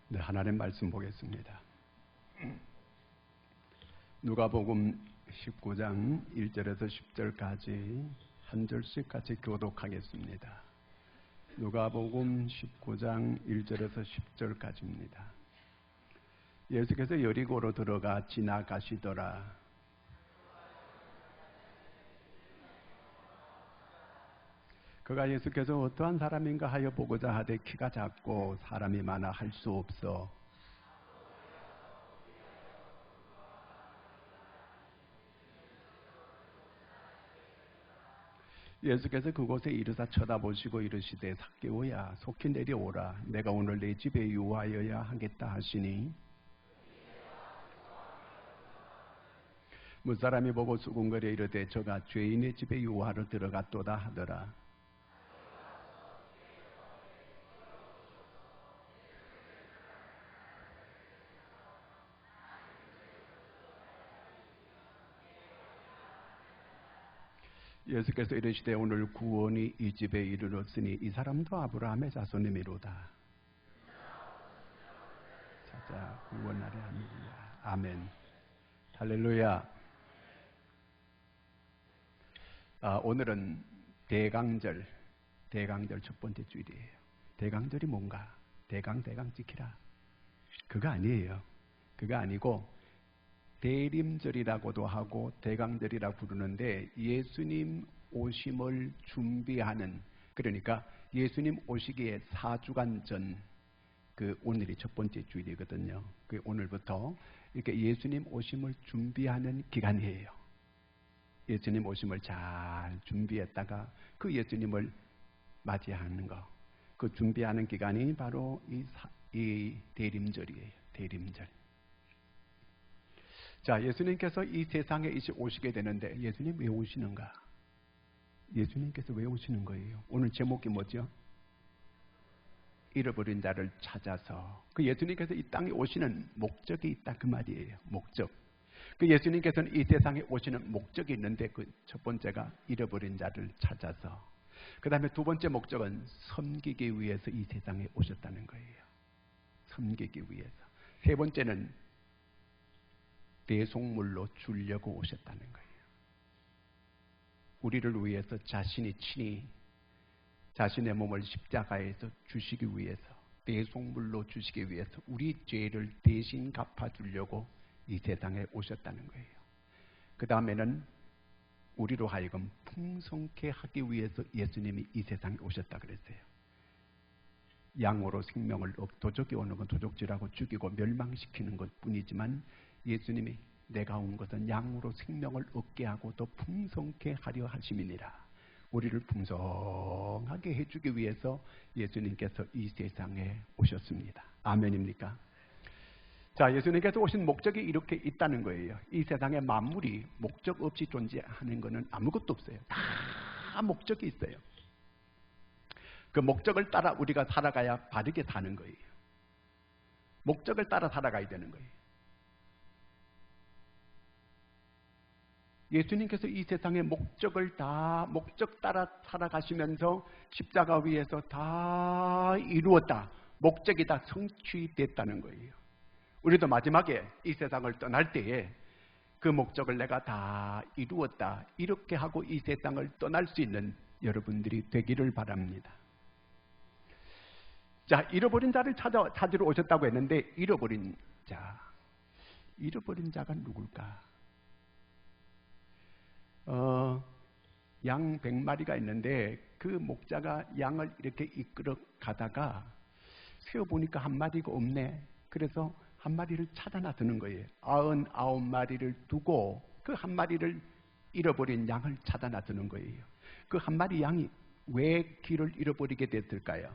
네, 하나님 말씀 보겠습니다. 누가복음 19장 1절에서 10절까지 한 절씩 같이 교독하겠습니다. 누가복음 19장 1절에서 10절까지입니다. 예수께서 여리고로 들어가 지나가시더라. 그가 예수께서 어떠한 사람인가 하여 보고자 하되 키가 작고 사람이 많아 할 수 없어 예수께서 그곳에 이르사 쳐다보시고 이르시되 삭개오야 속히 내려오라 내가 오늘 내 집에 유하여야 하겠다 하시니 무사람이 보고 수군거려 이르되 저가 죄인의 집에 유하러 들어갔도다 하더라. 예수께서 이르시되 오늘 구원이 이 집에 이르렀으니 이 사람도 아브라함의 자손이미로다. 찾아 구원하려 함이라. 아멘. 할렐루야. 오늘은 대강절 첫 번째 주일이에요. 대강절이 뭔가? 대강 지키라. 그거 아니에요. 그거 아니고 대림절이라고도 하고 대강절이라 부르는데 예수님 오심을 준비하는, 그러니까 예수님 오시기에 4주간 전, 오늘이 첫 번째 주일이거든요. 오늘부터 이렇게 예수님 오심을 준비하는 기간이에요. 예수님 오심을 잘 준비했다가 그 예수님을 맞이하는 거, 그 준비하는 기간이 바로 이 대림절이에요. 대림절. 자, 예수님께서 이 세상에 이제 오시게 되는데 예수님 왜 오시는가? 예수님께서 왜 오시는 거예요? 오늘 제목이 뭐죠? 잃어버린 자를 찾아서. 그 예수님께서 이 땅에 오시는 목적이 있다 그 말이에요. 목적. 그 예수님께서는 이 세상에 오시는 목적이 있는데 그 첫 번째가 잃어버린 자를 찾아서. 그 다음에 두 번째 목적은 섬기기 위해서 이 세상에 오셨다는 거예요. 섬기기 위해서. 세 번째는 대속물로 주려고 오셨다는 거예요. 우리를 위해서 자신이 친히 자신의 몸을 십자가에서 주시기 위해서, 대속물로 주시기 위해서 우리 죄를 대신 갚아주려고 이 세상에 오셨다는 거예요. 그 다음에는 우리로 하여금 풍성케 하기 위해서 예수님이 이 세상에 오셨다 그랬어요. 양으로 생명을 도적이 오는 건 도적질하고 죽이고 멸망시키는 것 뿐이지만 예수님이 내가 온 것은 양으로 생명을 얻게 하고 더 풍성케 하려 하심이니라. 우리를 풍성하게 해주기 위해서 예수님께서 이 세상에 오셨습니다. 아멘입니까? 자, 예수님께서 오신 목적이 이렇게 있다는 거예요. 이 세상에 만물이 목적 없이 존재하는 것은 아무것도 없어요. 다 목적이 있어요. 그 목적을 따라 우리가 살아가야 바르게 사는 거예요. 목적을 따라 살아가야 되는 거예요. 예수님께서 이 세상의 목적을 다 목적 따라 살아가시면서 십자가 위에서 다 이루었다. 목적이 다 성취됐다는 거예요. 우리도 마지막에 이 세상을 떠날 때에 그 목적을 내가 다 이루었다. 이렇게 하고 이 세상을 떠날 수 있는 여러분들이 되기를 바랍니다. 자, 잃어버린 자를 찾으러 오셨다고 했는데 잃어버린 자가 누굴까? 양 100마리가 있는데 그 목자가 양을 이렇게 이끌어 가다가 세어보니까 한 마리가 없네. 그래서 한 마리를 찾아 놔두는 거예요. 99마리를 두고 그 한 마리를 잃어버린 양을 찾아 놔두는 거예요. 그 한 마리 양이 왜 길을 잃어버리게 됐을까요?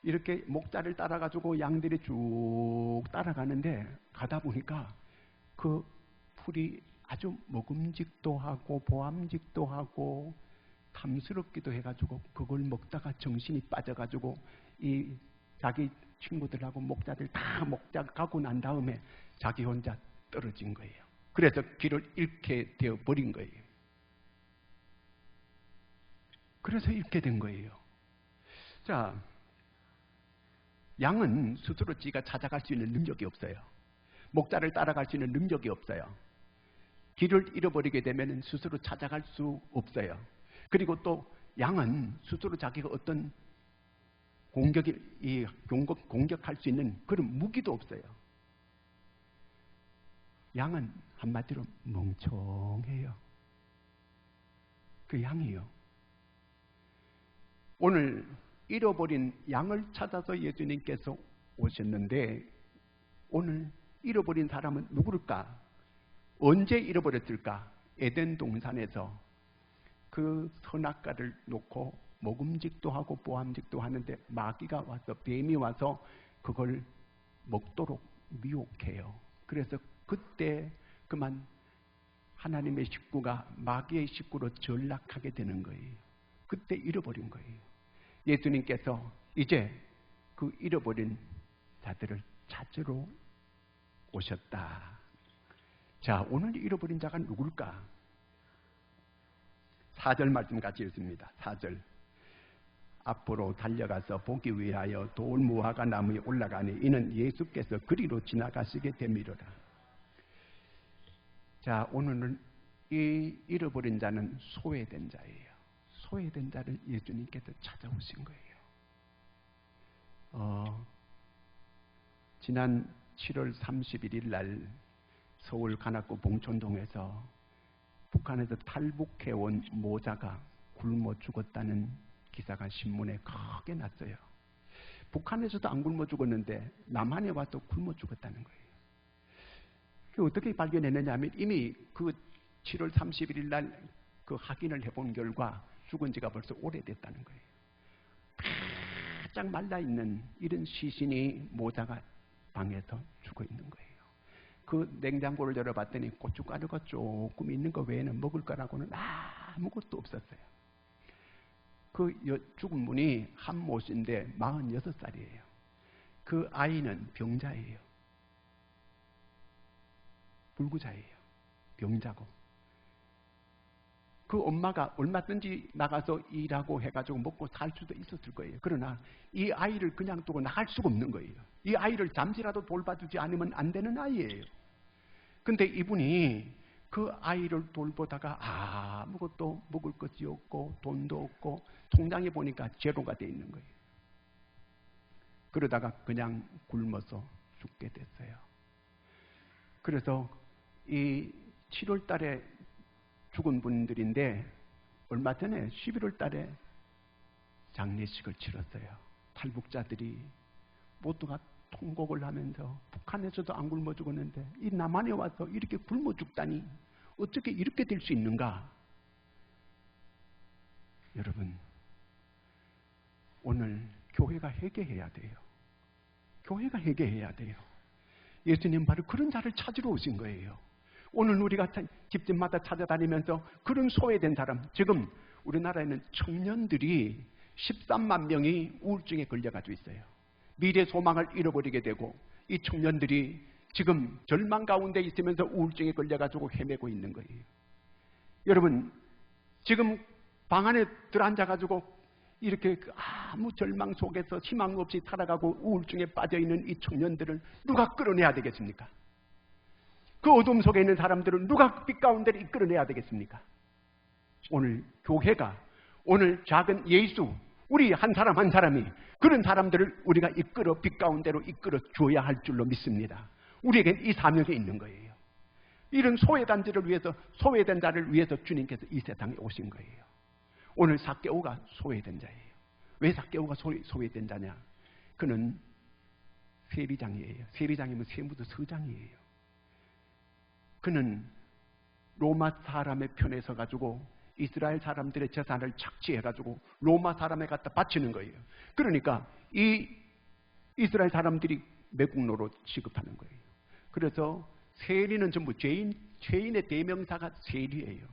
이렇게 목자를 따라가지고 양들이 쭉 따라가는데 가다 보니까 그 풀이 아주 먹음직도 하고 보암직도 하고 탐스럽기도 해가지고 그걸 먹다가 정신이 빠져가지고 이 자기 친구들하고 목자들 다 목자 가고 난 다음에 자기 혼자 떨어진 거예요. 그래서 길을 잃게 되어버린 거예요. 그래서 잃게 된 거예요. 자, 양은 스스로 지가 찾아갈 수 있는 능력이 없어요. 목자를 따라갈 수 있는 능력이 없어요. 길을 잃어버리게 되면 스스로 찾아갈 수 없어요. 그리고 또 양은 스스로 자기가 어떤 공격할 수 있는 그런 무기도 없어요. 양은 한마디로 멍청해요. 그 양이요. 오늘 잃어버린 양을 찾아서 예수님께서 오셨는데 오늘 잃어버린 사람은 누구일까? 언제 잃어버렸을까? 에덴 동산에서 그 선악과를 놓고 먹음직도 하고 보암직도 하는데 마귀가 와서, 뱀이 와서 그걸 먹도록 미혹해요. 그래서 그때 그만 하나님의 식구가 마귀의 식구로 전락하게 되는 거예요. 그때 잃어버린 거예요. 예수님께서 이제 그 잃어버린 자들을 찾으러 오셨다. 자, 오늘 잃어버린 자가 누굴까? 4절 말씀 같이 읽습니다. 4절. 앞으로 달려가서 보기 위하여 돌 무화과 나무에 올라가니 이는 예수께서 그리로 지나가시게 되미로라. 자, 오늘은 이 잃어버린 자는 소외된 자예요. 소외된 자를 예수님께서 찾아오신 거예요. 지난 7월 31일 날 서울 관악구 봉천동에서 북한에서 탈북해온 모자가 굶어 죽었다는 기사가 신문에 크게 났어요. 북한에서도 안 굶어 죽었는데 남한에 와서 굶어 죽었다는 거예요. 어떻게 발견했느냐 하면 이미 그 7월 31일 날 그 확인을 해본 결과 죽은 지가 벌써 오래됐다는 거예요. 바짝 말라있는 이런 시신이 모자가 방에서 죽어 있는 거예요. 그 냉장고를 열어봤더니 고춧가루가 조금 있는 거 외에는 먹을 거라고는 아무것도 없었어요. 그 죽은 분이 한 모씨인데 46살이에요. 그 아이는 병자예요. 불구자예요. 병자고. 그 엄마가 얼마든지 나가서 일하고 해가지고 먹고 살 수도 있었을 거예요. 그러나 이 아이를 그냥 두고 나갈 수가 없는 거예요. 이 아이를 잠시라도 돌봐주지 않으면 안 되는 아이예요. 근데 이분이 그 아이를 돌보다가 아무것도 먹을 것이 없고 돈도 없고 통장에 보니까 제로가 돼 있는 거예요. 그러다가 그냥 굶어서 죽게 됐어요. 그래서 이 7월 달에 죽은 분들인데 얼마 전에 11월 달에 장례식을 치렀어요. 탈북자들이 모두가 통곡을 하면서 북한에서도 안 굶어 죽었는데 이 남한에 와서 이렇게 굶어 죽다니 어떻게 이렇게 될 수 있는가? 여러분, 오늘 교회가 회개해야 돼요. 교회가 회개해야 돼요. 예수님 바로 그런 자를 찾으러 오신 거예요. 오늘 우리가 집집마다 찾아다니면서 그런 소외된 사람, 지금 우리나라에는 청년들이 13만 명이 우울증에 걸려가지고 있어요. 미래 소망을 잃어버리게 되고 이 청년들이 지금 절망 가운데 있으면서 우울증에 걸려가지고 헤매고 있는 거예요. 여러분, 지금 방 안에 들어앉아가지고 이렇게 아무 절망 속에서 희망 없이 살아가고 우울증에 빠져있는 이 청년들을 누가 끌어내야 되겠습니까? 그 어둠 속에 있는 사람들을 누가 빛 가운데로 이끌어내야 되겠습니까? 오늘 교회가, 오늘 작은 예수, 우리 한 사람 한 사람이 그런 사람들을 우리가 이끌어 빛 가운데로 이끌어 줘야 할 줄로 믿습니다. 우리에겐 이 사명이 있는 거예요. 이런 소외된 자를 위해서 주님께서 이 세상에 오신 거예요. 오늘 삭개오가 소외된 자예요. 왜 삭개오가 소외된 자냐? 그는 세리장이에요. 세리장이면 세무도 서장이에요. 그는 로마 사람의 편에 서가지고 이스라엘 사람들의 재산을 착취해가지고 로마 사람에 갖다 바치는 거예요. 그러니까 이 이스라엘 사람들이 매국노로 취급하는 거예요. 그래서 세리는 전부 죄인의 대명사가 세리예요.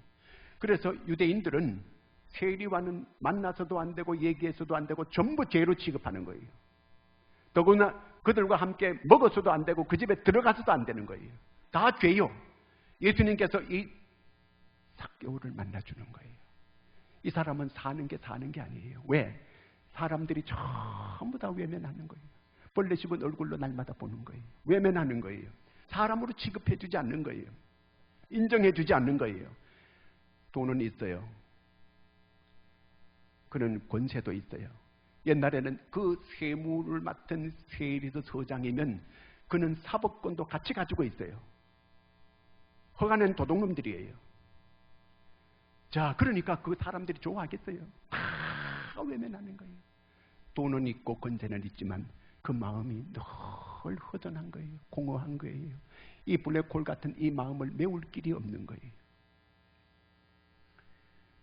그래서 유대인들은 세리와는 만나서도 안 되고 얘기해서도 안 되고 전부 죄로 취급하는 거예요. 더구나 그들과 함께 먹어서도 안 되고 그 집에 들어가서도 안 되는 거예요. 다 죄요. 예수님께서 이 삭개오를 만나주는 거예요. 이 사람은 사는 게 아니에요. 왜? 사람들이 전부 다 외면하는 거예요. 벌레 씹은 얼굴로 날마다 보는 거예요. 외면하는 거예요. 사람으로 취급해주지 않는 거예요. 인정해주지 않는 거예요. 돈은 있어요. 그런 권세도 있어요. 옛날에는 그 세무를 맡은 세리도 서장이면 그는 사법권도 같이 가지고 있어요. 허가낸 도둑놈들이에요. 자, 그러니까 그 사람들이 좋아하겠어요? 다 외면하는 거예요. 돈은 있고 권세는 있지만 그 마음이 늘 허전한 거예요. 공허한 거예요. 이 블랙홀 같은 이 마음을 메울 길이 없는 거예요.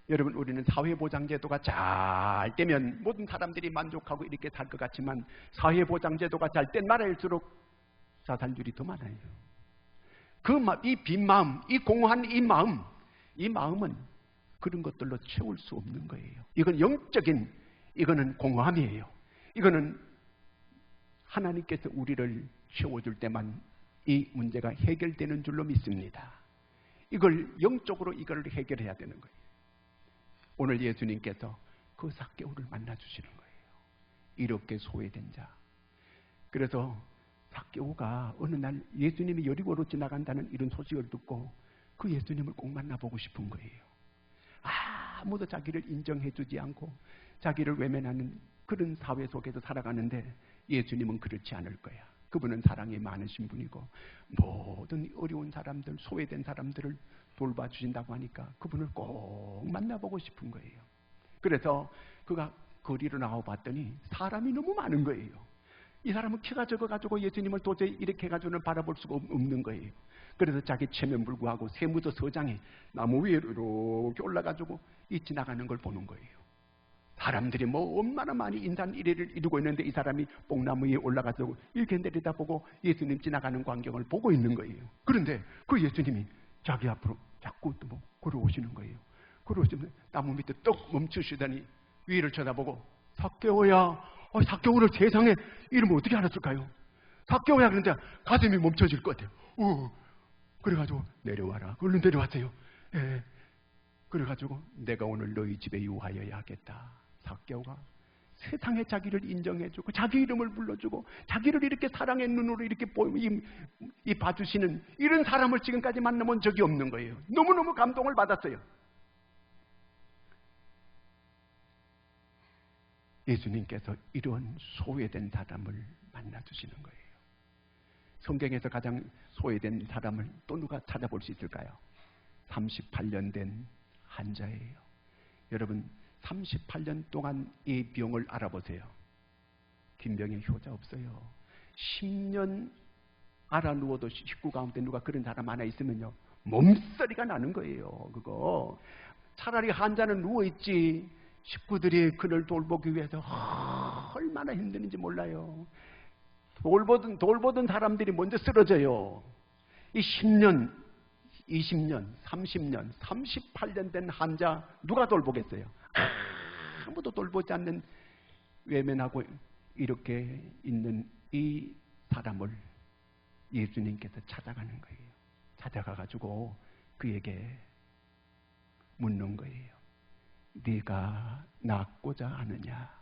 여러분, 우리는 사회보장제도가 잘 되면 모든 사람들이 만족하고 이렇게 살 것 같지만 사회보장제도가 잘 된 나라일수록 자살률이 더 많아요. 이 빈 마음, 이 공허한 이 마음은 그런 것들로 채울 수 없는 거예요. 이건 영적인, 이거는 공허함이에요. 이거는 하나님께서 우리를 채워줄 때만 이 문제가 해결되는 줄로 믿습니다. 이걸 영적으로 이걸 해결해야 되는 거예요. 오늘 예수님께서 그 삭개오를 만나주시는 거예요. 이렇게 소외된 자. 그래서 삭개오가 어느 날 예수님이 여리고로 지나간다는 이런 소식을 듣고 그 예수님을 꼭 만나보고 싶은 거예요. 아무도 자기를 인정해주지 않고 자기를 외면하는 그런 사회 속에서 살아가는데 예수님은 그렇지 않을 거야. 그분은 사랑이 많으신 분이고 모든 어려운 사람들, 소외된 사람들을 돌봐주신다고 하니까 그분을 꼭 만나보고 싶은 거예요. 그래서 그가 거리로 나와봤더니 사람이 너무 많은 거예요. 이 사람은 키가 적어가지고 예수님을 도저히 이렇게 해가지고는 바라볼 수가 없는 거예요. 그래서 자기 체면 불구하고 세무서 서장이 나무 위에 이렇게 올라가지고 이 지나가는 걸 보는 거예요. 사람들이 뭐 얼마나 많이 인산 이래를 이루고 있는데 이 사람이 뽕나무 위에 올라가서 이렇게 내려다보고 예수님 지나가는 광경을 보고 있는 거예요. 그런데 그 예수님이 자기 앞으로 자꾸 또 뭐 걸어오시는 거예요. 걸어오시면 나무 밑에 뚝 멈추시더니 위를 쳐다보고 삭개오야, 삭개오를 세상에 이름을 어떻게 알았을까요? 삭개오야 그런데 가슴이 멈춰질 것 같아요. 그래가지고 내려와라. 얼른 내려왔어요. 예. 그래가지고 내가 오늘 너희 집에 유하여야 하겠다. 삭개오가 세상에 자기를 인정해주고 자기 이름을 불러주고 자기를 이렇게 사랑의 눈으로 이렇게 봐주시는 이런 사람을 지금까지 만나본 적이 없는 거예요. 너무너무 감동을 받았어요. 예수님께서 이런 소외된 사람을 만나주시는 거예요. 성경에서 가장 소외된 사람을 또 누가 찾아볼 수 있을까요? 38년 된 환자예요. 여러분 38년 동안 이 병을 알아보세요. 빈병에 효자 없어요. 10년 알아 누워도 식구 가운데 누가 그런 사람 하나 있으면요 몸서리가 나는 거예요. 그거 차라리 환자는 누워있지 식구들이 그를 돌보기 위해서 얼마나 힘드는지 몰라요. 돌보던 사람들이 먼저 쓰러져요. 이 10년 20년, 30년, 38년 된 환자 누가 돌보겠어요? 아무도 돌보지 않는 외면하고 이렇게 있는 이 사람을 예수님께서 찾아가는 거예요. 찾아가가지고 그에게 묻는 거예요. 네가 낫고자 하느냐?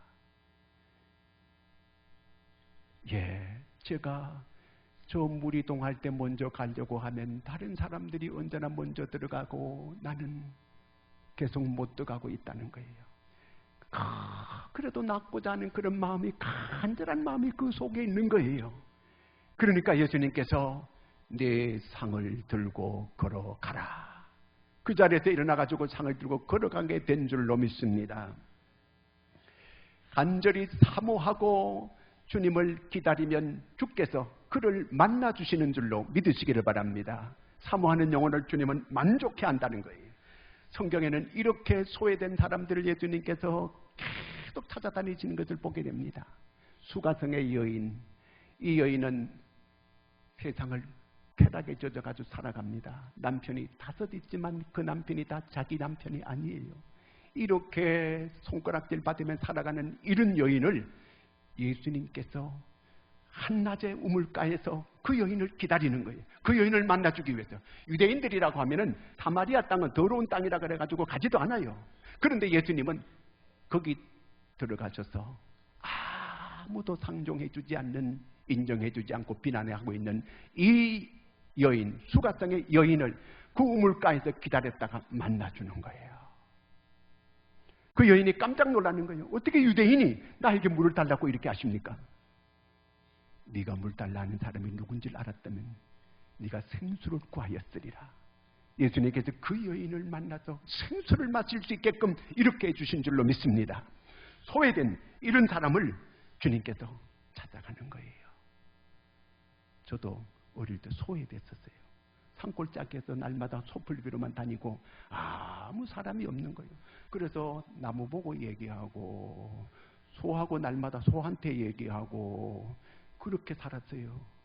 예, 제가 저 무리동할 때 먼저 가려고 하면 다른 사람들이 언제나 먼저 들어가고 나는 계속 못 들어가고 있다는 거예요. 그래도 낫고자 하는 그런 마음이 간절한 마음이 그 속에 있는 거예요. 그러니까 예수님께서 네 상을 들고 걸어가라. 그 자리에서 일어나가지고 상을 들고 걸어가게 된 줄로 믿습니다. 간절히 사모하고 주님을 기다리면 주께서 그를 만나주시는 줄로 믿으시기를 바랍니다. 사모하는 영혼을 주님은 만족해 한다는 거예요. 성경에는 이렇게 소외된 사람들을 예수님께서 계속 찾아다니시는 것을 보게 됩니다. 수가성의 여인, 이 여인은 세상을 쾌락에 젖어가지고 살아갑니다. 남편이 5 있지만 그 남편이 다 자기 남편이 아니에요. 이렇게 손가락질 받으며 살아가는 이런 여인을 예수님께서 한낮의 우물가에서 그 여인을 기다리는 거예요. 그 여인을 만나주기 위해서. 유대인들이라고 하면은 사마리아 땅은 더러운 땅이라 그래가지고 가지도 않아요. 그런데 예수님은 거기 들어가셔서 아무도 상종해주지 않는, 인정해주지 않고 비난하고 있는 이 여인, 수가성의 여인을 그 우물가에서 기다렸다가 만나주는 거예요. 그 여인이 깜짝 놀라는 거예요. 어떻게 유대인이 나에게 물을 달라고 이렇게 하십니까? 네가 물 달라 하는 사람이 누군지 알았다면 네가 생수를 구하였으리라. 예수님께서 그 여인을 만나서 생수를 마실 수 있게끔 이렇게 해주신 줄로 믿습니다. 소외된 이런 사람을 주님께서 찾아가는 거예요. 저도 어릴 때 소외됐었어요. 산골짜기에서 날마다 소풀비로만 다니고 아무 사람이 없는 거예요. 그래서 나무 보고 얘기하고 소하고 날마다 소한테 얘기하고 그렇게 살았어요.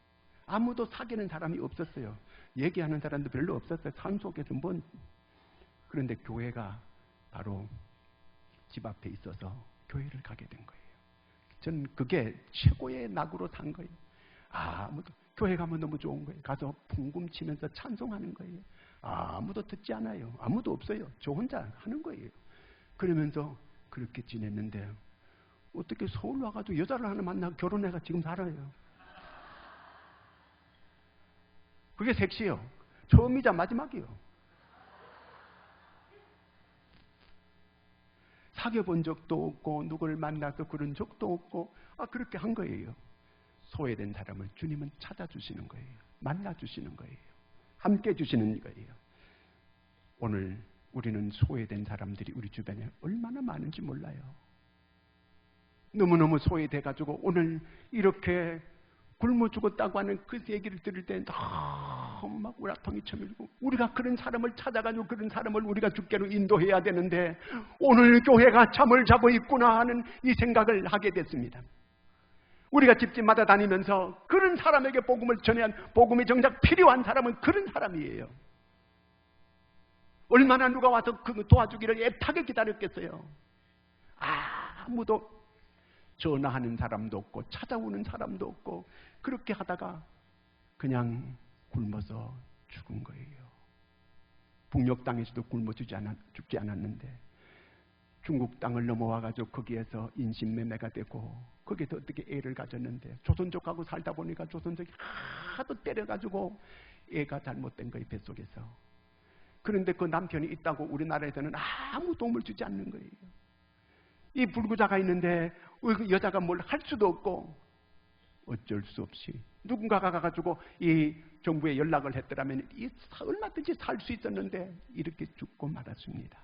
아무도 사귀는 사람이 없었어요. 얘기하는 사람도 별로 없었어요. 산속에서 뭔. 그런데 교회가 바로 집 앞에 있어서 교회를 가게 된 거예요. 전 그게 최고의 낙으로 산 거예요. 아무도 교회 가면 너무 좋은 거예요. 가서 풍금 치면서 찬송하는 거예요. 아무도 듣지 않아요. 아무도 없어요. 저 혼자 하는 거예요. 그러면서 그렇게 지냈는데 어떻게 서울 와가지고 여자를 하나 만나 결혼해가 지금 살아요. 그게 섹시요. 처음이자 마지막이요. 사귀어본 적도 없고 누구를 만나서 그런 적도 없고 그렇게 한 거예요. 소외된 사람을 주님은 찾아주시는 거예요. 만나주시는 거예요. 함께 주시는 거예요. 오늘 우리는 소외된 사람들이 우리 주변에 얼마나 많은지 몰라요. 너무너무 소외돼가지고 오늘 이렇게 굶어 죽었다고 하는 그 얘기를 들을 때 너무 막 우라통이 쳐밀고, 우리가 그런 사람을 찾아가지고 그런 사람을 우리가 주께로 인도해야 되는데 오늘 교회가 잠을 자고 있구나 하는 이 생각을 하게 됐습니다. 우리가 집집마다 다니면서 그런 사람에게 복음을 전해야, 복음이 정작 필요한 사람은 그런 사람이에요. 얼마나 누가 와서 그 도와주기를 애타게 기다렸겠어요. 아무도 전화하는 사람도 없고 찾아오는 사람도 없고 그렇게 하다가 그냥 굶어서 죽은 거예요. 북녘 땅에서도 굶어 죽지 않았는데 중국 땅을 넘어와가지고 거기에서 인신매매가 되고 거기에서 어떻게 애를 가졌는데 조선족하고 살다 보니까 조선족이 하도 때려가지고 애가 잘못된 거예요, 뱃속에서. 그런데 그 남편이 있다고 우리나라에서는 아무 도움을 주지 않는 거예요. 이 불구자가 있는데 여자가 뭘 할 수도 없고 어쩔 수 없이 누군가가 가가지고 이 정부에 연락을 했더라면 얼마든지 살 수 있었는데 이렇게 죽고 말았습니다.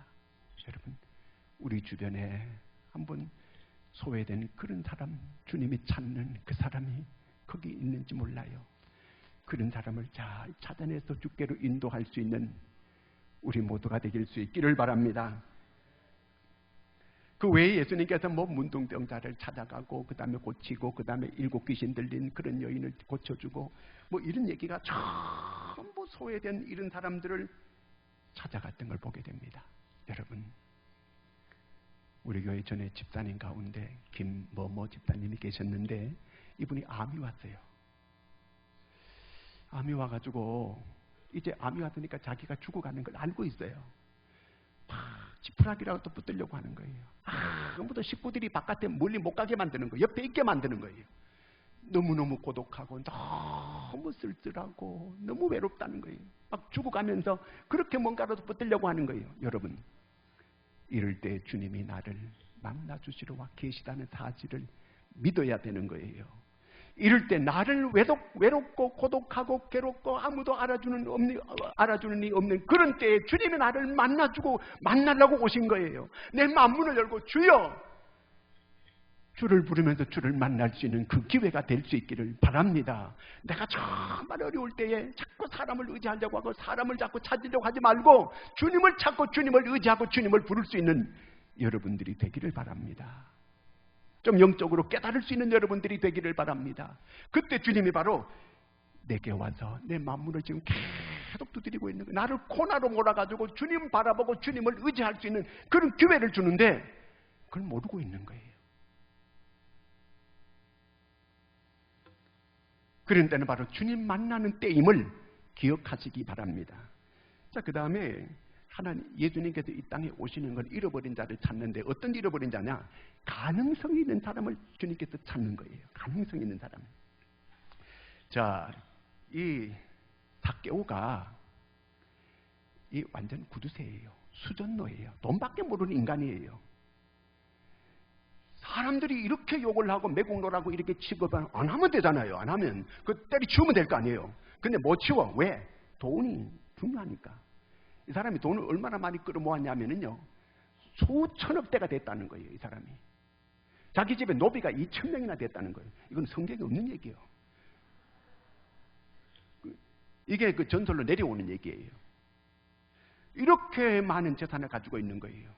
여러분, 우리 주변에 한번 소외된 그런 사람, 주님이 찾는 그 사람이 거기 있는지 몰라요. 그런 사람을 잘 찾아내서 주께로 인도할 수 있는 우리 모두가 되길 수 있기를 바랍니다. 그 외에 예수님께서 문둥병자를 찾아가고 그 다음에 고치고 그 다음에 7 귀신 들린 그런 여인을 고쳐주고 이런 얘기가 전부 소외된 이런 사람들을 찾아갔던 걸 보게 됩니다. 여러분, 우리 교회 전에 집사님 가운데 김某某 집사님이 계셨는데 이분이 암이 왔어요. 암이 와가지고 이제 암이 왔으니까 자기가 죽어가는 걸 알고 있어요. 지푸라기라고 또 붙들려고 하는 거예요. 아무도 식구들이 바깥에 멀리 못 가게 만드는 거예요. 옆에 있게 만드는 거예요. 너무너무 고독하고 너무 쓸쓸하고 너무 외롭다는 거예요. 막 죽어가면서 그렇게 뭔가라도 붙들려고 하는 거예요. 여러분, 이럴 때 주님이 나를 만나주시러 와 계시다는 사실을 믿어야 되는 거예요. 이럴 때 나를 외롭고 고독하고 괴롭고 아무도 알아주는 이 없는 그런 때에 주님이 나를 만나려고 오신 거예요. 내 만문을 열고 주여! 주를 부르면서 주를 만날 수 있는 그 기회가 될 수 있기를 바랍니다. 내가 정말 어려울 때에 자꾸 사람을 의지하려고 하고 사람을 자꾸 찾으려고 하지 말고 주님을 찾고 주님을 의지하고 주님을 부를 수 있는 여러분들이 되기를 바랍니다. 좀 영적으로 깨달을 수 있는 여러분들이 되기를 바랍니다. 그때 주님이 바로 내게 와서 내 만문을 지금 계속 두드리고 있는 거예요. 나를 코나로 몰아가지고 주님 바라보고 주님을 의지할 수 있는 그런 기회를 주는데 그걸 모르고 있는 거예요. 그런 때는 바로 주님 만나는 때임을 기억하시기 바랍니다. 자, 그 다음에 하나님 예수님께서 이 땅에 오시는 건 잃어버린 자를 찾는데 어떤 잃어버린 자냐? 가능성이 있는 사람을 주님께서 찾는 거예요. 가능성이 있는 사람. 자, 이 삭개오가 이 완전 구두쇠예요. 수전노예요. 돈밖에 모르는 인간이에요. 사람들이 이렇게 욕을 하고 매국노라고 이렇게 취급을 안 하면 되잖아요. 안 하면 그 때려치우면 될 거 아니에요. 근데 못 치워. 왜? 돈이 중요하니까. 이 사람이 돈을 얼마나 많이 끌어모았냐면요, 수천억 대가 됐다는 거예요. 이 사람이. 자기 집에 노비가 2,000명이나 됐다는 거예요. 이건 성경에 없는 얘기예요. 이게 그 전설로 내려오는 얘기예요. 이렇게 많은 재산을 가지고 있는 거예요.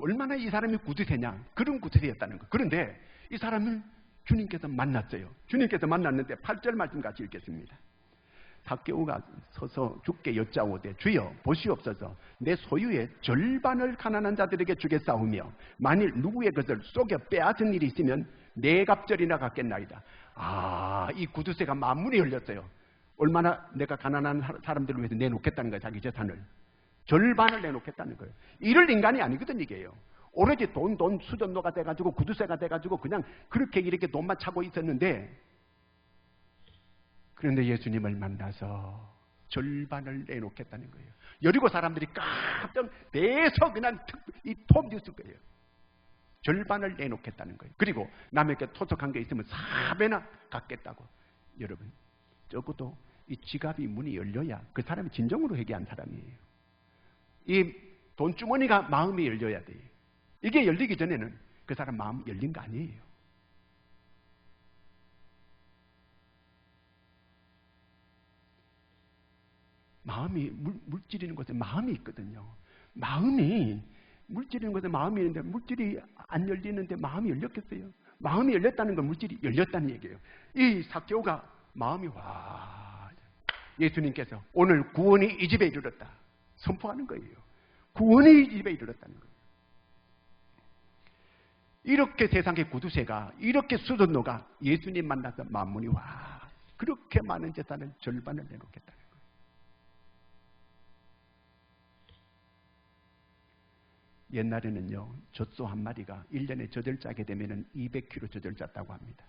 얼마나 이 사람이 구두쇠냐? 그런 구두쇠였다는 거예요. 그런데 이 사람을 주님께서 만났어요. 주님께서 만났는데 8절 말씀 같이 읽겠습니다. 삭개오가 서서 주께 여짜오되 주여 보시옵소서 내 소유의 절반을 가난한 자들에게 주겠사오며 만일 누구의 것을 속여 빼앗은 일이 있으면 네 갑절이나 갚겠나이다. 이 구두쇠가 만문이 열렸어요. 얼마나 내가 가난한 사람들을 위해서 내놓겠다는 거예요. 자기 재산을. 절반을 내놓겠다는 거예요. 이럴 인간이 아니거든 이게요. 오로지 돈 수전노가 돼가지고 구두쇠가 돼가지고 그냥 그렇게 이렇게 돈만 차고 있었는데, 그런데 예수님을 만나서 절반을 내놓겠다는 거예요. 여리고 사람들이 깜짝 내서 그냥 톱 뉴스 거예요. 절반을 내놓겠다는 거예요. 그리고 남에게 토속한 게 있으면 4배나 갚겠다고. 여러분, 적어도 이 지갑이 문이 열려야 그 사람이 진정으로 회개한 사람이에요. 이 돈주머니가 마음이 열려야 돼요. 이게 열리기 전에는 그 사람 마음 열린 거 아니에요. 마음이 물질이는 곳에 마음이 있거든요. 마음이 물질이는 곳에 마음이 있는데 물질이 안 열리는데 마음이 열렸겠어요? 마음이 열렸다는 건 물질이 열렸다는 얘기예요. 이 삭개오가 마음이 예수님께서 오늘 구원이 이 집에 이르렀다 선포하는 거예요. 구원이 이 집에 이르렀다는 거예요. 이렇게 세상의 구두쇠가, 이렇게 수전노가 예수님 만나서 만문이 그렇게 많은 재산을 절반을 내놓겠다는 거예요. 옛날에는요, 젖소 한 마리가 1년에 젖을 짜게 되면 200kg 젖을 짰다고 합니다.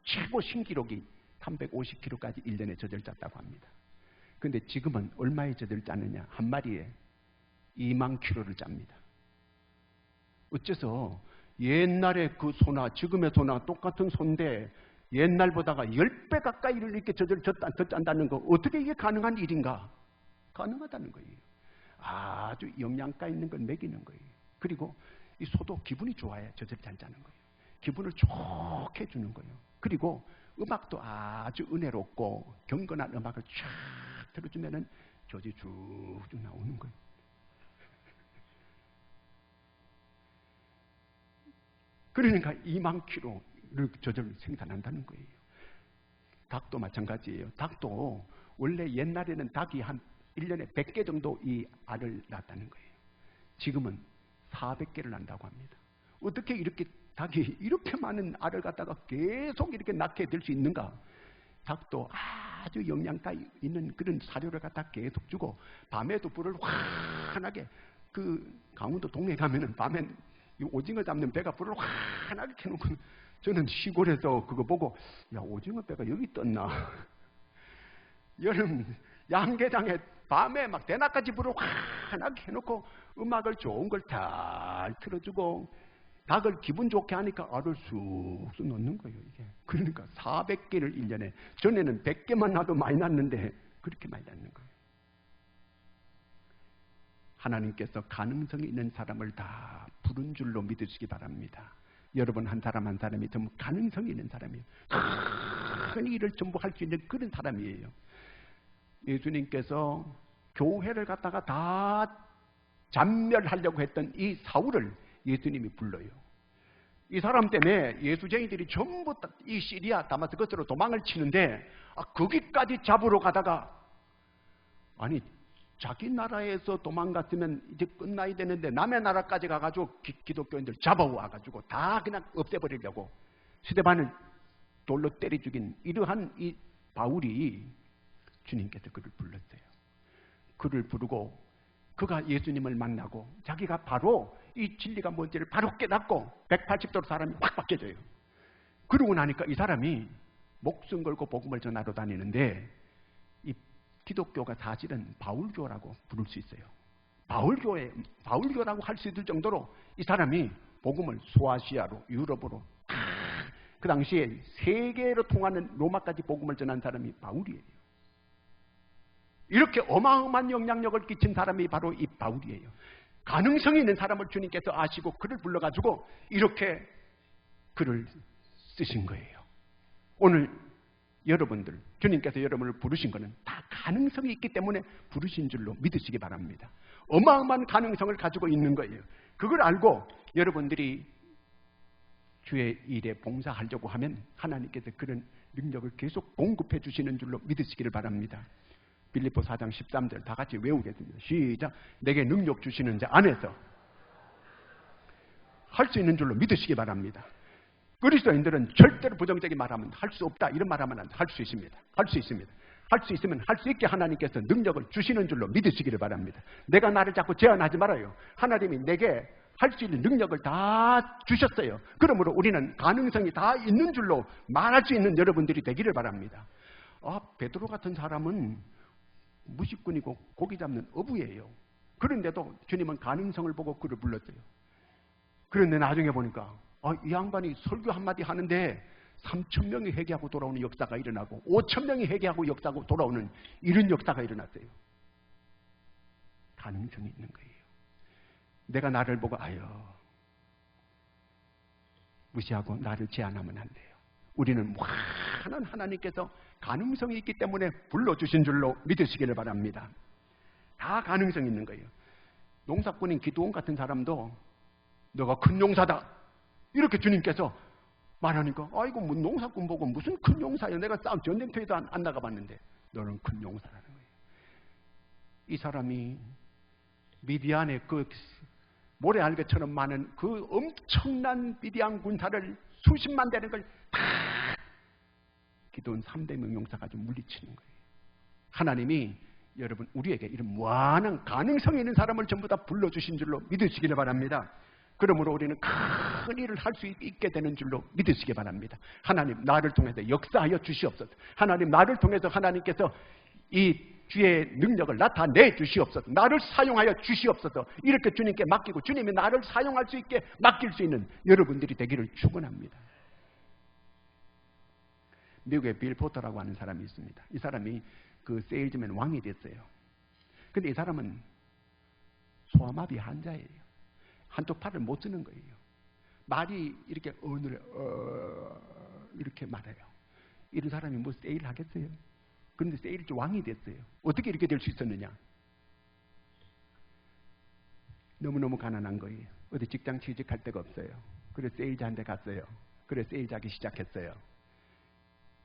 최고 신기록이 350kg까지 1년에 젖을 짰다고 합니다. 그런데 지금은 얼마의 젖을 짜느냐? 한 마리에 2만 kg를 짭니다. 어째서 옛날에 그 소나 지금의 소나 똑같은 소인데 옛날보다가 10배 가까이를 이렇게 젖을 짠다는 거, 어떻게 이게 가능한 일인가? 가능하다는 거예요. 아주 영양가 있는 걸 먹이는 거예요. 그리고 이 소도 기분이 좋아야 젖을 잘 짜는 거예요. 기분을 좋게 주는 거예요. 그리고 음악도 아주 은혜롭고 경건한 음악을 쫙 들어주면은 젖이 쭉쭉 나오는 거예요. 그러니까 2만 kg를 젖을 생산한다는 거예요. 닭도 마찬가지예요. 닭도 원래 옛날에는 닭이 한 1년에 100개 정도 이 알을 낳았다는 거예요. 지금은 400개를 낳는다고 합니다. 어떻게 이렇게 닭이 이렇게 많은 알을 갖다가 계속 이렇게 낳게 될 수 있는가? 닭도 아주 영양가 있는 그런 사료를 갖다 계속 주고, 밤에도 불을 환하게, 그 강원도 동네 가면은 밤엔 오징어 잡는 배가 불을 환하게 켜놓고, 저는 시골에서 그거 보고, 야, 오징어 배가 여기 떴나? 여름 양계장에 밤에 막 대낮까지 불을 환하게 해놓고 음악을 좋은 걸 잘 틀어주고 닭을 기분 좋게 하니까 알을 쑥쑥 넣는 거예요. 이게. 그러니까 400개를 1년에, 전에는 100개만 놔도 많이 났는데 그렇게 많이 낳는 거예요. 하나님께서 가능성이 있는 사람을 다 부른 줄로 믿으시기 바랍니다. 여러분 한 사람 한 사람이 전부 가능성이 있는 사람이에요. 큰 일을 전부 할 수 있는 그런 사람이에요. 예수님께서 교회를 갖다가 다 잔멸하려고 했던 이 사울을 예수님이 불러요. 이 사람 때문에 예수쟁이들이 전부 이 시리아 다마스커스로 도망을 치는데, 거기까지 잡으러 가다가, 아니 자기 나라에서 도망갔으면 이제 끝나야 되는데 남의 나라까지 가가지고 기독교인들 잡아와가지고 다 그냥 없애버리려고 스데반을 돌로 때려 죽인 이러한 이 바울이 주님께서 그를 불렀어요. 그를 부르고 그가 예수님을 만나고 자기가 바로 이 진리가 뭔지를 바로 깨닫고 180도로 사람이 확 바뀌어져요. 그러고 나니까 이 사람이 목숨 걸고 복음을 전하러 다니는데, 이 기독교가 사실은 바울교라고 부를 수 있어요. 바울교라고 할 수 있을 정도로 이 사람이 복음을 소아시아로, 유럽으로, 그 당시에 세계로 통하는 로마까지 복음을 전한 사람이 바울이에요. 이렇게 어마어마한 영향력을 끼친 사람이 바로 이 바울이에요. 가능성이 있는 사람을 주님께서 아시고 그를 불러가지고 이렇게 글을 쓰신 거예요. 오늘 여러분들, 주님께서 여러분을 부르신 것은 다 가능성이 있기 때문에 부르신 줄로 믿으시기 바랍니다. 어마어마한 가능성을 가지고 있는 거예요. 그걸 알고 여러분들이 주의 일에 봉사하려고 하면 하나님께서 그런 능력을 계속 공급해 주시는 줄로 믿으시기를 바랍니다. 빌립보 4장 13절 다 같이 외우겠습니다. 시작. 내게 능력 주시는 자 안에서 할 수 있는 줄로 믿으시기 바랍니다. 그리스도인들은 절대로 부정적인 말하면 할 수 없다 이런 말하면 안 돼. 할 수 있습니다. 할 수 있습니다. 할 수 있으면 할 수 있게 하나님께서 능력을 주시는 줄로 믿으시기를 바랍니다. 내가 나를 자꾸 제한하지 말아요. 하나님이 내게 할 수 있는 능력을 다 주셨어요. 그러므로 우리는 가능성이 다 있는 줄로 말할 수 있는 여러분들이 되기를 바랍니다. 베드로 같은 사람은 무식꾼이고 고기 잡는 어부예요. 그런데도 주님은 가능성을 보고 그를 불렀어요. 그런데 나중에 보니까 이 양반이 설교 한마디 하는데 3,000명이 회개하고 돌아오는 역사가 일어나고 5,000명이 회개하고 역사하고 돌아오는 이런 역사가 일어났어요. 가능성이 있는 거예요. 내가 나를 보고 무시하고 나를 제한하면 안 돼요. 우리는 무한한 하나님께서 가능성이 있기 때문에 불러주신 줄로 믿으시기를 바랍니다. 다 가능성이 있는 거예요. 농사꾼인 기드온 같은 사람도 너가 큰 용사다 이렇게 주님께서 말하니까 아이고 뭐 농사꾼 보고 무슨 큰 용사예요. 내가 싸움 전쟁터에도 안 나가봤는데 너는 큰 용사라는 거예요. 이 사람이 미디안의 그 모래알개처럼 많은 그 엄청난 미디안 군사를 수십만 되는 걸 다 기드온 300명 용사 가지고 물리치는 거예요. 하나님이 여러분 우리에게 이런 무한한 가능성이 있는 사람을 전부 다 불러주신 줄로 믿으시기를 바랍니다. 그러므로 우리는 큰 일을 할 수 있게 되는 줄로 믿으시기 바랍니다. 하나님 나를 통해서 역사하여 주시옵소서. 하나님 나를 통해서 하나님께서 이 주의 능력을 나타내 주시옵소서. 나를 사용하여 주시옵소서. 이렇게 주님께 맡기고 주님이 나를 사용할 수 있게 맡길 수 있는 여러분들이 되기를 축원합니다. 미국에 빌 포터라고 하는 사람이 있습니다. 이 사람이 그 세일즈맨 왕이 됐어요. 근데 이 사람은 소아마비 환자예요. 한쪽 팔을 못 쓰는 거예요. 말이 이렇게 이렇게 말해요. 이런 사람이 뭐 세일 하겠어요? 그런데 세일즈 왕이 됐어요. 어떻게 이렇게 될 수 있었느냐? 너무너무 가난한 거예요. 어디 직장 취직할 데가 없어요. 그래서 세일즈한테 갔어요. 그래서 세일즈하기 시작했어요.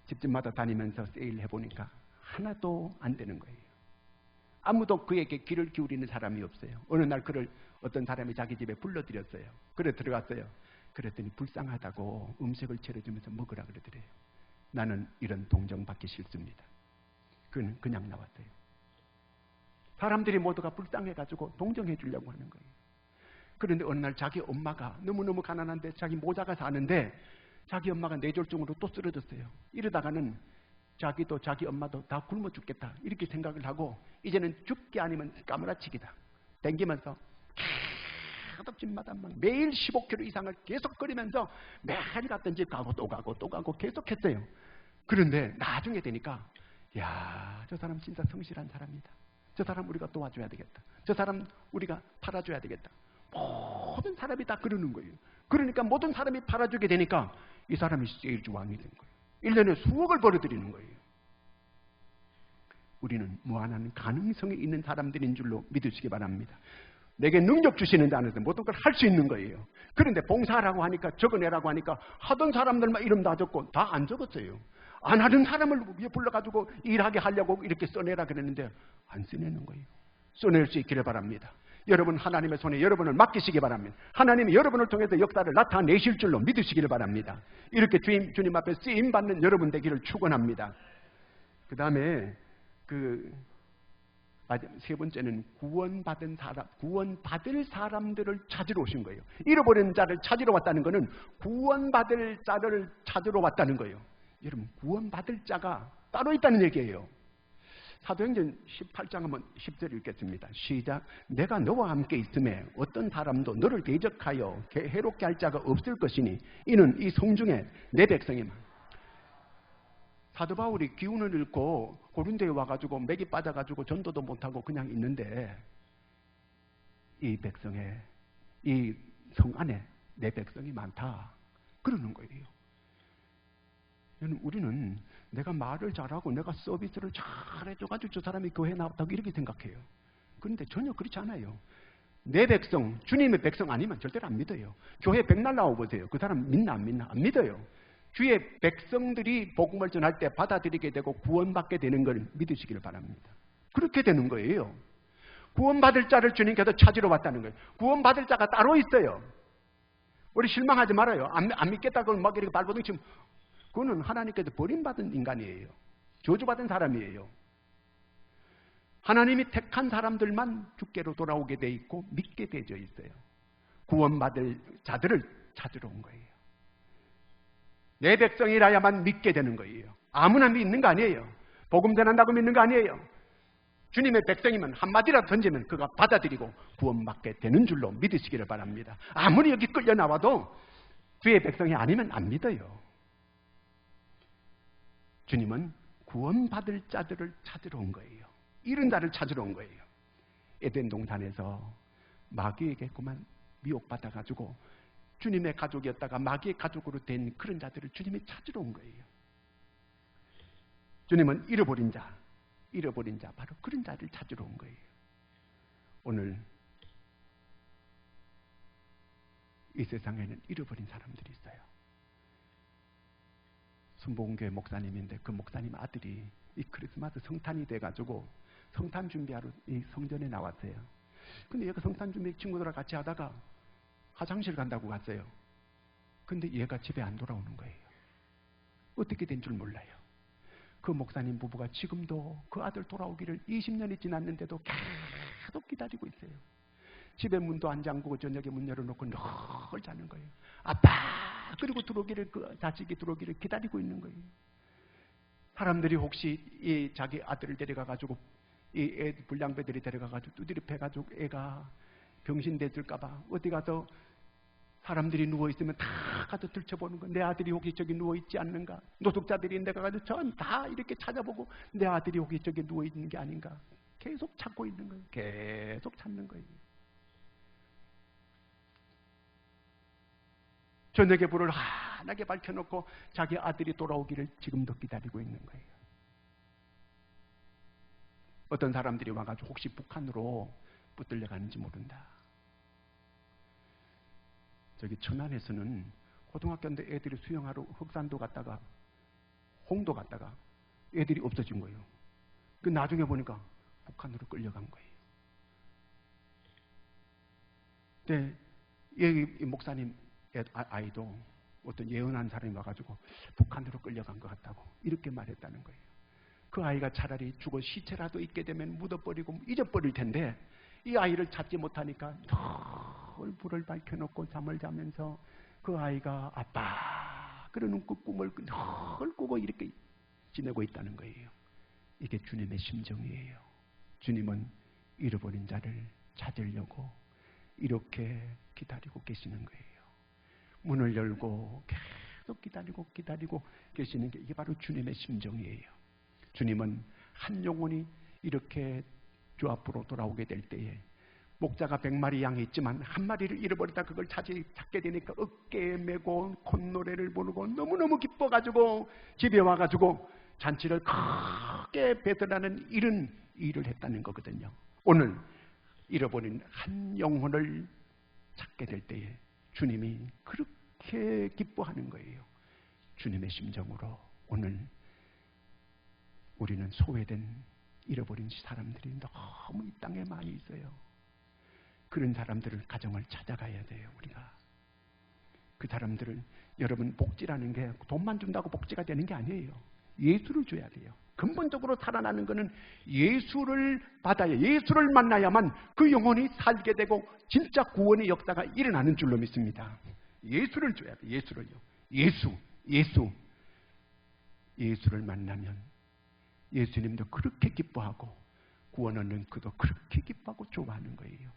집집마다 다니면서 세일 해보니까 하나도 안 되는 거예요. 아무도 그에게 귀를 기울이는 사람이 없어요. 어느 날 그를 어떤 사람이 자기 집에 불러들였어요. 그래 들어갔어요. 그랬더니 불쌍하다고 음식을 차려주면서 먹으라 그러더래요. 나는 이런 동정받기 싫습니다. 그는 그냥 나왔어요. 사람들이 모두가 불쌍해가지고 동정해 주려고 하는 거예요. 그런데 어느 날 자기 엄마가 너무너무 가난한데 자기 모자가 사는데 자기 엄마가 뇌졸중으로 또 쓰러졌어요. 이러다가는 자기도 자기 엄마도 다 굶어 죽겠다 이렇게 생각을 하고 이제는 죽기 아니면 까무라치기다 댕기면서 계속 집마다 매일 15km 이상을 계속 거리면서 매일 갔던 집 가고 또 가고 또 가고 계속 했어요. 그런데 나중에 되니까 저 사람 진짜 성실한 사람이다. 저 사람 우리가 도와줘야 되겠다. 저 사람 우리가 팔아줘야 되겠다. 모든 사람이 다 그러는 거예요. 그러니까 모든 사람이 팔아주게 되니까 이 사람이 세일즈 왕이 된 거예요. 1년에 수억을 벌어들이는 거예요. 우리는 무한한 가능성이 있는 사람들인 줄로 믿으시기 바랍니다. 내게 능력 주시는 자 안에서 모든 걸 할 수 있는 거예요. 그런데 봉사하라고 하니까 적어내라고 하니까 하던 사람들만 이름 다 적고 다 안 적었어요. 안 하는 사람을 불러가지고 일하게 하려고 이렇게 써내라 그랬는데 안 써내는 거예요. 써낼 수 있기를 바랍니다. 여러분 하나님의 손에 여러분을 맡기시기 바랍니다. 하나님이 여러분을 통해서 역사를 나타내실 줄로 믿으시기를 바랍니다. 이렇게 주님 앞에 쓰임받는 여러분 되기를 축원합니다. 그 다음에 세 번째는 구원받을 사람들을 찾으러 오신 거예요. 잃어버린 자를 찾으러 왔다는 것은 구원받을 자를 찾으러 왔다는 거예요. 여러분, 구원받을 자가 따로 있다는 얘기예요. 사도행전 18장 한번 10절 읽겠습니다. 시작. 내가 너와 함께 있음에 어떤 사람도 너를 대적하여 해롭게 할 자가 없을 것이니 이는 이 성중에 내 백성이만. 사도 바울이 기운을 잃고 고린도에 와가지고 맥이 빠져가지고 전도도 못하고 그냥 있는데 이 백성에, 이 성 안에 내 백성이 많다 그러는 거예요. 우리는 내가 말을 잘하고 내가 서비스를 잘해줘가지고 저 사람이 교회에 나왔다고 이렇게 생각해요. 그런데 전혀 그렇지 않아요. 내 백성, 주님의 백성 아니면 절대로 안 믿어요. 교회 백날 나와보세요. 그 사람 믿나 안 믿나? 안 믿어요. 주의 백성들이 복음을 전할 때 받아들이게 되고 구원받게 되는 걸 믿으시기를 바랍니다. 그렇게 되는 거예요. 구원받을 자를 주님께서 찾으러 왔다는 거예요. 구원받을 자가 따로 있어요. 우리 실망하지 말아요. 안 믿겠다고 막 이렇게 발버둥 치면 그거는 하나님께서 버림받은 인간이에요. 저주받은 사람이에요. 하나님이 택한 사람들만 주께로 돌아오게 돼 있고 믿게 되어 있어요. 구원받을 자들을 찾으러 온 거예요. 내 백성이라야만 믿게 되는 거예요. 아무나 믿는 거 아니에요. 복음 전한다고 믿는 거 아니에요. 주님의 백성이면 한마디라도 던지면 그가 받아들이고 구원받게 되는 줄로 믿으시기를 바랍니다. 아무리 여기 끌려 나와도 주의 백성이 아니면 안 믿어요. 주님은 구원받을 자들을 찾으러 온 거예요. 잃은 자를 찾으러 온 거예요. 에덴 동산에서 마귀에게 그만 미혹받아가지고 주님의 가족이었다가 마귀의 가족으로 된 그런 자들을 주님이 찾으러 온 거예요. 주님은 잃어버린 자, 바로 그런 자를 찾으러 온 거예요. 오늘 이 세상에는 잃어버린 사람들이 있어요. 순복음교회 목사님인데 그 목사님 아들이 이 크리스마스 성탄이 돼가지고 성탄 준비하러 이 성전에 나왔어요. 근데 얘가 성탄 준비 친구들과 같이 하다가 화장실 간다고 갔어요. 근데 얘가 집에 안 돌아오는 거예요. 어떻게 된 줄 몰라요. 그 목사님 부부가 지금도 그 아들 돌아오기를 20년이 지났는데도 계속 기다리고 있어요. 집에 문도 안 잠그고 저녁에 문 열어놓고 늘 자는 거예요. 아빠! 그리고 들어오기를, 그 자식이 들어오기를 기다리고 있는 거예요. 사람들이 혹시 이 자기 아들을 데려가가지고 이 애 불량배들이 데려가가지고 두드려 패가지고 애가 병신 됐을까봐 어디 가서 사람들이 누워있으면 다 가서 들춰보는 거. 내 아들이 혹시 저기 누워있지 않는가? 노숙자들이 내가 가서 전 다 이렇게 찾아보고 내 아들이 혹시 저기 누워있는 게 아닌가? 계속 찾고 있는 거예요. 계속 찾는 거예요. 저녁에 불을 환하게 밝혀놓고 자기 아들이 돌아오기를 지금도 기다리고 있는 거예요. 어떤 사람들이 와가지고 혹시 북한으로 붙들려 가는지 모른다. 저기 천안에서는 고등학교인데 애들이 수영하러 흑산도 갔다가 홍도 갔다가 애들이 없어진 거예요. 그 나중에 보니까 북한으로 끌려간 거예요. 근데 이 목사님 아이도 어떤 예언한 사람이 와가지고 북한으로 끌려간 것 같다고 이렇게 말했다는 거예요. 그 아이가 차라리 죽어 시체라도 있게 되면 묻어버리고 잊어버릴 텐데 이 아이를 찾지 못하니까 늘 불을 밝혀놓고 잠을 자면서 그 아이가 아빠 그러는 그 꿈을 늘 꾸고 이렇게 지내고 있다는 거예요. 이게 주님의 심정이에요. 주님은 잃어버린 자를 찾으려고 이렇게 기다리고 계시는 거예요. 문을 열고 계속 기다리고 계시는 게 이게 바로 주님의 심정이에요. 주님은 한 영혼이 이렇게 주 앞으로 돌아오게 될 때에 목자가 100마리 양이 있지만 한 마리를 잃어버리다 그걸 찾게 되니까 어깨에 메고 콧노래를 부르고 너무너무 기뻐가지고 집에 와가지고 잔치를 크게 베들하는 이런 일을 했다는 거거든요. 오늘 잃어버린 한 영혼을 찾게 될 때에 주님이 그렇게 기뻐하는 거예요. 주님의 심정으로 오늘 우리는 소외된 잃어버린 사람들이 너무 이 땅에 많이 있어요. 그런 사람들을 가정을 찾아가야 돼요. 우리가 그 사람들을 여러분 복지라는 게 돈만 준다고 복지가 되는 게 아니에요. 예수를 줘야 돼요. 근본적으로 살아나는 것은 예수를 받아야, 예수를 만나야만 그 영혼이 살게 되고 진짜 구원의 역사가 일어나는 줄로 믿습니다. 예수를 줘야 돼요. 예수를요. 예수를 만나면 예수님도 그렇게 기뻐하고 구원 얻는 그도 그렇게 기뻐하고 좋아하는 거예요.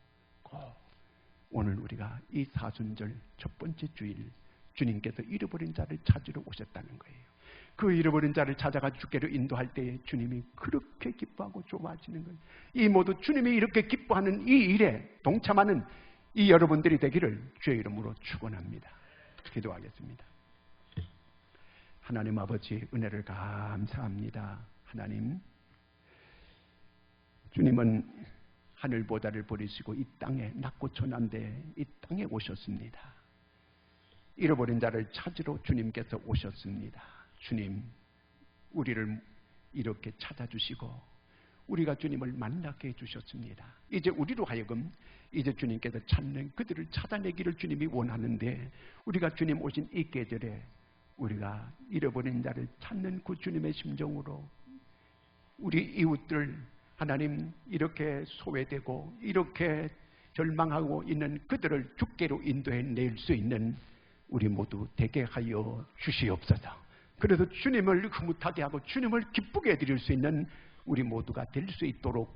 오늘 우리가 이 사순절 첫 번째 주일, 주님께서 잃어버린 자를 찾으러 오셨다는 거예요. 그 잃어버린 자를 찾아가 주께로 인도할 때에 주님이 그렇게 기뻐하고 좋아하시는 거예요. 이 모두 주님이 이렇게 기뻐하는 이 일에 동참하는 이 여러분들이 되기를 주의 이름으로 축원합니다. 기도하겠습니다. 하나님 아버지, 은혜를 감사합니다. 하나님, 주님은 하늘보다를 버리시고 이 땅에 낮고 천한데 이 땅에 오셨습니다. 잃어버린 자를 찾으러 주님께서 오셨습니다. 주님, 우리를 이렇게 찾아주시고 우리가 주님을 만나게 해주셨습니다. 이제 우리로 하여금 이제 주님께서 찾는 그들을 찾아내기를 주님이 원하는데, 우리가 주님 오신 이 계절에 우리가 잃어버린 자를 찾는 그 주님의 심정으로 우리 이웃들, 하나님, 이렇게 소외되고 이렇게 절망하고 있는 그들을 주께로 인도해 낼 수 있는 우리 모두 되게 하여 주시옵소서. 그래서 주님을 흐뭇하게 하고 주님을 기쁘게 해드릴 수 있는 우리 모두가 될 수 있도록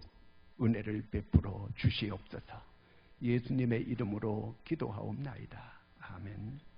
은혜를 베풀어 주시옵소서. 예수님의 이름으로 기도하옵나이다. 아멘.